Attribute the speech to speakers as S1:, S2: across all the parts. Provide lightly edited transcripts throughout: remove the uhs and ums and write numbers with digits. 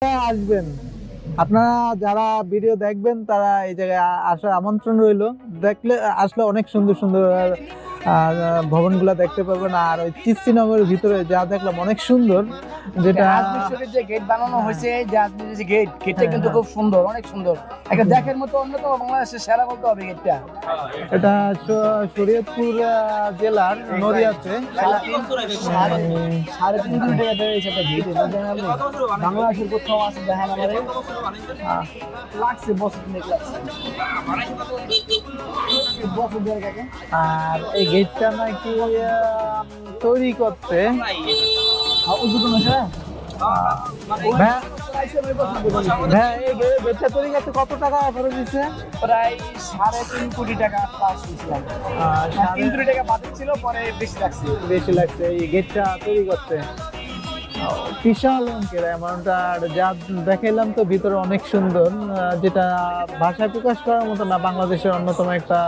S1: আসবেন আপনারা যারা ভিডিও দেখবেন তারা এই জায়গায় আসার আমন্ত্রণ রইলো। দেখলে আসলে অনেক সুন্দর সুন্দর ভবনগুলো দেখতে পাবেন। আর ওই চিস্তিনগরের ভিতরে যা দেখলাম অনেক সুন্দর, যেটা
S2: আজমিরের যে গেট বানানো হয়েছে, যে আজমিরের যে গেটটা কিন্তু খুব সুন্দর, অনেক সুন্দর, একটা দেখার মতো অন্যতম বাংলাদেশের সেরা বলতে হবে গেটটা।
S1: এটা শরীয়তপুর জেলার নড়িয়াতে।
S2: 3.5 কোটি টাকা দিয়েছে একটা গেট। বাংলাদেশের কোথাও আছে দেখেন আমাদের লাগছে বছর লাগছে বছর দেড় টাকা।
S1: আর এই গেটটা নাকি তৈরি করতে
S2: উদ্বোধন হয়েছে।
S1: গেটটা তৈরি করতে কত টাকা খরচ দিচ্ছে?
S2: প্রায় 3.5 কোটি টাকা প্লাস হয়েছিলাম। 3 কোটি টাকা বাজেট ছিল, পরে বেশি লাগছে
S1: এই গেটটা তৈরি করতে। বিশাল অঙ্কের অ্যামাউন্ট। আর যা দেখাইলাম তো ভিতরে অনেক সুন্দর, যেটা ভাষায় প্রকাশ করার মতো না। বাংলাদেশের অন্যতম একটা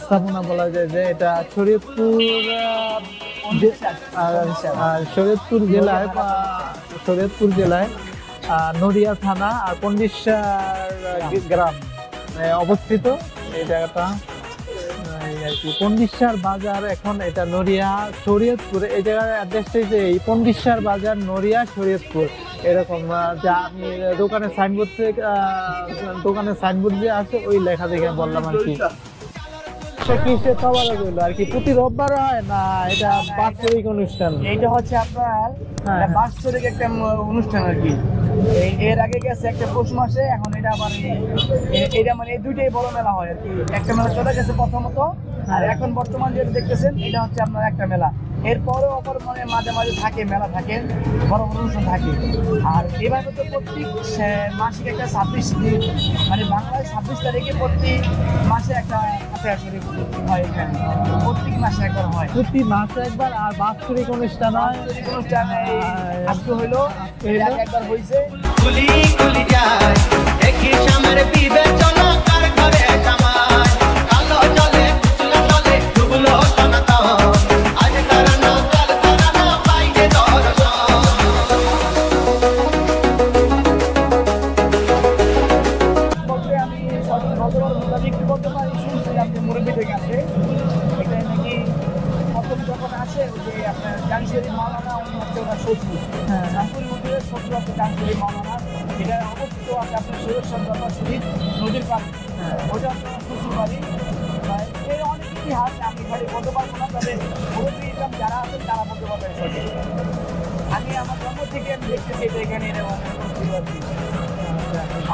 S1: স্থাপনা বলা যায় যে এটা শরীয়তপুর জেলায় নড়িয়া থানা আর পন্ডিশার গ্রাম অবস্থিত এই জায়গাটা। পন্ডিশার বাজার, এখন এটা নড়িয়া শরীয়তপুর, এই জায়গার অ্যাড্রেসটাই যে এই পন্ডিশার বাজার নড়িয়া শরীয়তপুর এরকম। যা আমি দোকানের সাইনবোর্ড যে আছে ওই লেখা দেখে বললাম আর কি। আর কি প্রতি রোববার হয় না এটা বাৎসরিক অনুষ্ঠান?
S2: এইটা হচ্ছে আপনার বাৎসরিক একটা অনুষ্ঠান আর কি। এর আগে গেছে একটা পৌষ মাসে, এখন এটা আবার এটা মানে এই দুইটাই বড় মেলা হয় আর কি। একটা মেলা চলে গেছে প্রথমত, আর এখন বর্তমান যেটা দেখতেছেন এটা হচ্ছে আপনার একটা মেলা। এরপরেও অপর মানে মাঝে মাঝে থাকে মেলা, থাকে বড় বড় অনুষ্ঠান থাকে। আর এভাবে তো প্রত্যেক মাসিক একটা 26 দিন, মানে বাংলায় 26 তারিখে প্রতি মাসে একটা হয় এখানে, প্রত্যেক মাসে একবার হয়,
S1: প্রতি মাসে একবার। আর বাৎসরিক অনুষ্ঠান হয়।
S2: অনুষ্ঠান আজকে হইলো, একবার হয়েছে। মুরব্বী থেকে আছে এটা নাকি প্রথম যখন আসে যে আপনার জানশরী মাওলানা, উনি হচ্ছে ওনার শ্বশুর। শামপুরি মন্দিরের শ্বশুর হচ্ছে জানশরী মাওলানা। এটা অবস্থিত আছে আপনার সৈয়দ শহীদ নদীর পাড়ে, ওটা আপনার শ্বশুর বাড়ি। এই অনেক ইতিহাস, আমি খালি বলতে পারবো না, তবে মুরব্বী ইসলাম যারা আছেন তারা বলতে পারবেন। আমি আমার জন্ম থেকে আমি দেখতেছি এটা এখানে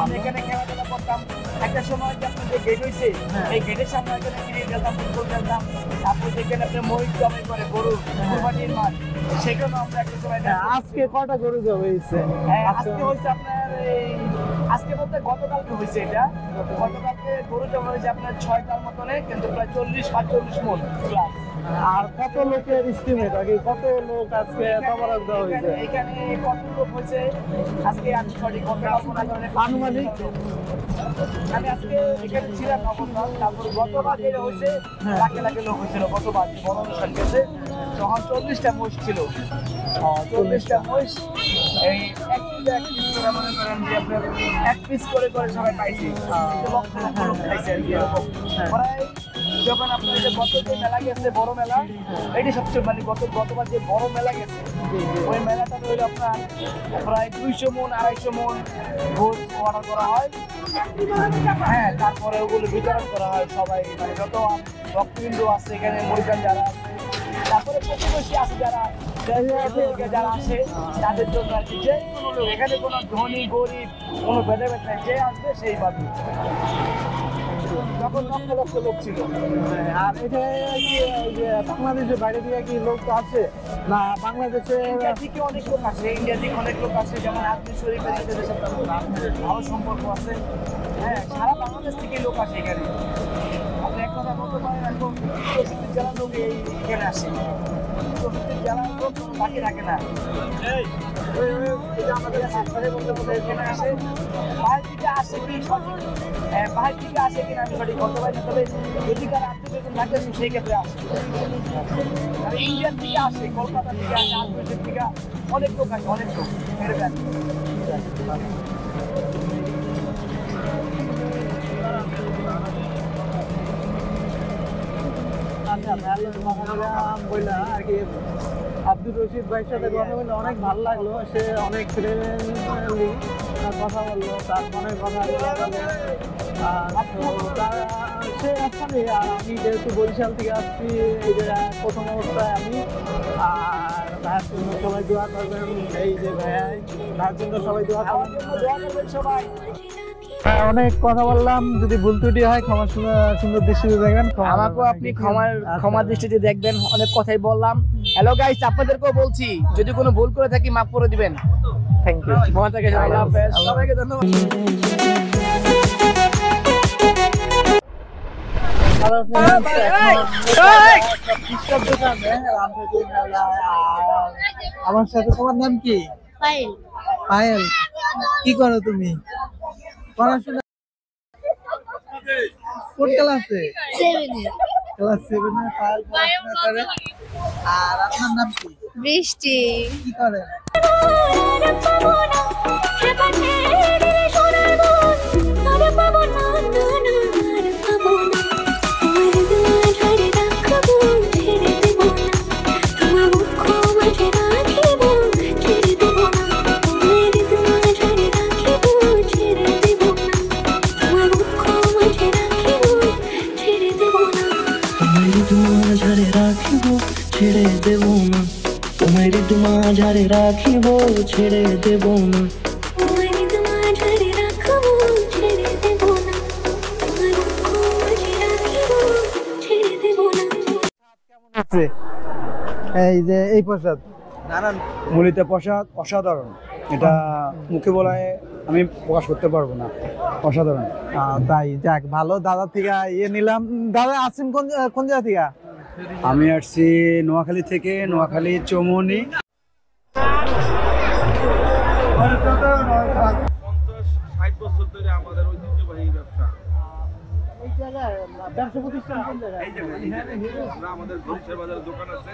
S2: আমি এখানে খেলাধুলা করতাম। একটা সময় যে আপনার যে গেট হয়েছে, এই গেটের সামনে এখানে ক্রিকেট খেলতাম, ফুটবল খেলতাম। তারপর যেখানে আপনার মহিষ জবাই করে গরু, কুরবানির মাঠ, সেখানেও আমরা একটা সময়।
S1: আজকে কটা গরু জবাই হয়েছে?
S2: আজকে হয়েছে আপনার আজকে বলতে গতকালকে হয়েছে। এটা গতকালকে গরু জমা হয়েছে আপনার 6টার মতনে, কিন্তু প্রায় 40-45 মন প্লাস।
S1: আর কত লোকের এস্টিমেট আগে, কত লোক আজকে তবরক দেওয়া হয়েছে?
S2: এখানে কত লোক হয়েছে আজকে আমি সঠিক
S1: আনুমানিক
S2: আমি আজকে এখানে ছিলাম অবস্থান। তারপর গতবার যেটা হয়েছে লাখে লাখে লোক হয়েছিল। গতবার বড় অনুষ্ঠান গেছে তখন 40টা মহিষ ছিল। 40টা মহিষ এই এক পিস করে সবাই পাইছে, লক্ষ লক্ষ লোক খাইছে আর কি। প্রায় যখন আপনার যে গত যে মেলা গেছে বড় মেলা, এটি সবচেয়ে মানে গতবার যে বড় মেলা গেছে ওই মেলাটা হইলো আপনার প্রায় 200 মন 250 মন গোস অর্ডার করা হয়। হ্যাঁ, তারপরে ওগুলো বিতরণ করা হয় সবাই, মানে যত ভক্তবৃন্দ আছে এখানে, মরিকান যারা আছে, তারপরে প্রতিবেশী আছে যারা আসে তাদের জন্য আর কি। যে কোনো লোক এখানে কোনো ধনী গরিব কোনো ভেদাভেদ নাই, যে আসবে সেই পাবে। তখন লক্ষ লক্ষ লোক ছিল।
S1: আর এটা কি বাংলাদেশের বাইরে থেকে কি লোক আছে না? বাংলাদেশে
S2: ইন্ডিয়া থেকে অনেক লোক আসে, ইন্ডিয়া থেকে অনেক লোক আসে, যেমন আজমির শরীফের সাথে ভালো সম্পর্ক আছে। হ্যাঁ, সারা বাংলাদেশ থেকে লোক আসে এখানে। আপনি এক কথা বলতে পারেন এখন 64 জেলার লোক এখানে আসে। জেলার লোক বাকি থাকে না। আমাদের এখানে আসে বাইরে থেকে আসে কি সঠিক, বাইরে থেকে আসে কিনা আমি সঠিক বলতে পারি না, তবে যদি কারো আত্মীয় থাকে সেই ক্ষেত্রে আসে। আর ইন্ডিয়ান থেকে আসে, কলকাতা থেকে আসে, আত্মীয় থেকে অনেক লোক আসে, অনেক লোক এরকম।
S1: আচ্ছা ভালো বললাম আর কি, আব্দুর রশিদ ভাইয়ের সাথে কথা বলে অনেক ভালো লাগলো। সে অনেক ফ্রেন্ডলি কথা বললো, তার মনের কথা সে আসলে, আর আমি যেহেতু বরিশাল থেকে আসছি, এই যে প্রথম অবস্থায় আমি, আর ভাইয়ের জন্য সবাই দোয়া করবেন। এই যে ভাইয়ের জন্য সবাই দোয়া করবেন সবাই। অনেক কথা বললাম, যদি ভুল ত্রুটি হয় ক্ষমা সুন্দর দৃষ্টিতে দেখবেন।
S2: আমাকেও আপনি ক্ষমার দৃষ্টিতে দেখবেন, অনেক কথাই বললাম। হ্যালো গাইস, আপনাদেরকেও বলছি যদি কোনো ভুল করে থাকি মাফ করে দিবেন।
S1: Thank you.
S2: আল্লাহ হাফেজ, সবাইকে ধন্যবাদ।
S1: হ্যালো আমার সাথে, তোমার নাম কি?
S3: পায়েল।
S1: পায়েল, কি করো তুমি? পড়াশোনা কোন ক্লাসে?
S3: 7
S1: ক্লাস 7 এ পায়েল পড়াশোনা করে। আর আপনার নাম কি?
S3: বৃষ্টি।
S1: কি করেন?
S4: ছেড়ে দেব না, তোমার মাঝারে রাখিব, ছেড়ে দেব না, তোমার মাঝারে রাখবো, ছেড়ে দেব না, ছেড়ে দেব না।
S1: আছে এই যে এই প্রসাদ,
S5: নানান মূলিতে প্রসাদ অসাধারণ, এটা মুখে বলায় আমি প্রকাশ করতে পারবো না, অসাধারণ।
S1: তাই যাক ভালো, দাদা থেকে ইয়ে নিলাম। দাদা আছেন কোন জায়গা থেকে?
S5: আমি আসছি নোয়াখালী থেকে, নোয়াখালী চৌমনি।
S6: 50-60 বছর ধরে আমাদের ঐতিহ্যবাহী ব্যবসা।
S1: এই জায়গায় ব্যবসা প্রতিষ্ঠান কোন জায়গায়?
S6: আমরা আমাদের বরিশাল বাজারে দোকান আছে।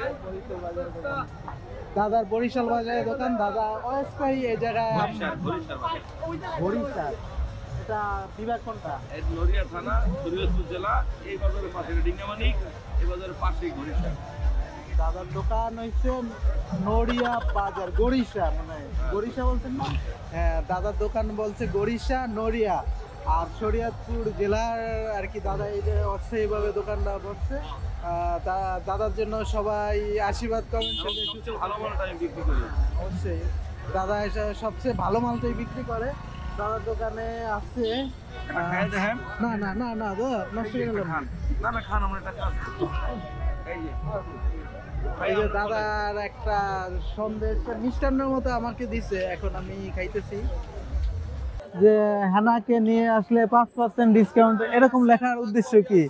S1: দাদার বরিশাল বাজারে দোকান। দাদা অস্থায়ী এই জায়গায়
S6: বরিশাল বাজার।
S1: বরিশাল, এটা বিভাগ কোনটা?
S6: এই নড়িয়া থানা, শরীয়তপুর জেলা। এই বাজারের পাশে ডিঙ্গামানিক, এই বাজারের পাশেই বরিশাল।
S1: দাদার দোকান হচ্ছে নড়িয়া বাজার, গড়িশা, মানে গড়িশা বলছেন না? হ্যাঁ, দাদার দোকান বলছে গড়িশা নড়িয়া, আর শরীয়তপুর জেলার আর কি। দাদা এই যে অস্থায়ীভাবে দোকানটা বসছে। দাদার জন্য সবাই আশীর্বাদ করবেন।
S6: সবচেয়ে ভালো মালটা আমি বিক্রি করি।
S1: অবশ্যই দাদা সবচেয়ে ভালো মালটাই বিক্রি করে। দাদার দোকানে আছে
S6: খাই দেখেন।
S1: না না না না দাদা নষ্ট হয়ে গেল।
S6: খান না, না খান, আমরা এটা খান। এই যে
S1: এই যে দাদার একটা সন্দেশ মিষ্টান্নের মতো আমাকে দিছে, এখন আমি খাইতেছি। যে হানাকে নিয়ে আসলে 5% ডিসকাউন্ট, এরকম লেখার উদ্দেশ্য কি?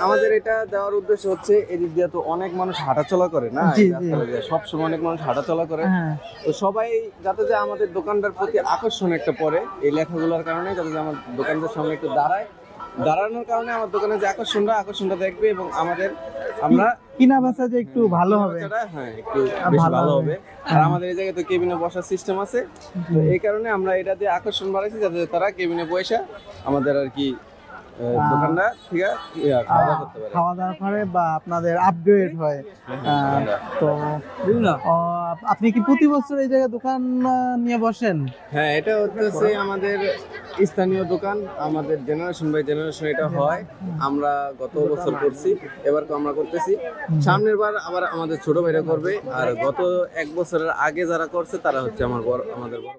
S7: আমাদের এটা দেওয়ার উদ্দেশ্য হচ্ছে এদিক দিয়ে তো অনেক মানুষ হাঁটাচলা করে না,
S1: জি,
S7: এই
S1: জি।
S7: রাস্তাটা দিয়ে সবসময় অনেক মানুষ হাঁটাচলা করে।
S1: হ্যাঁ,
S7: তো সবাই যাতে যে আমাদের দোকানটার প্রতি আকর্ষণ একটা পড়ে, এই লেখাগুলোর কারণে যাতে যে আমার দোকানটার সামনে একটু দাঁড়ানোর কারণে আমার দোকানে যে আকর্ষণটা দেখবে, এবং আমাদের আমরা
S1: কিনা বেচা যে একটু ভালো হবে।
S7: হ্যাঁ একটু বেশ
S1: ভালো
S7: ভালো
S1: হবে।
S7: হবে। আর আমাদের এই জায়গায় তো কেবিনে বসার সিস্টেম আছে, তো এই কারণে আমরা এটা দিয়ে আকর্ষণ বাড়াইছি যাতে তারা কেবিনে বসে আমাদের আর কি দোকানটা ঠিক খাওয়া দাওয়া করতে পারে,
S1: খাওয়া দাওয়া করে বা আপনাদের আপগ্রেড হয়। তো আপনি কি প্রতি বছর এই জায়গায় দোকান নিয়ে বসেন?
S7: হ্যাঁ এটা হচ্ছে আমাদের স্থানীয় দোকান, আমাদের জেনারেশন বাই জেনারেশন এটা হয়। আমরা গত বছর করছি, এবার তো আমরা করতেছি, সামনের বার আবার আমাদের ছোট ভাইরা করবে। আর গত 1 বছরের আগে যারা করছে তারা হচ্ছে আমাদের বড়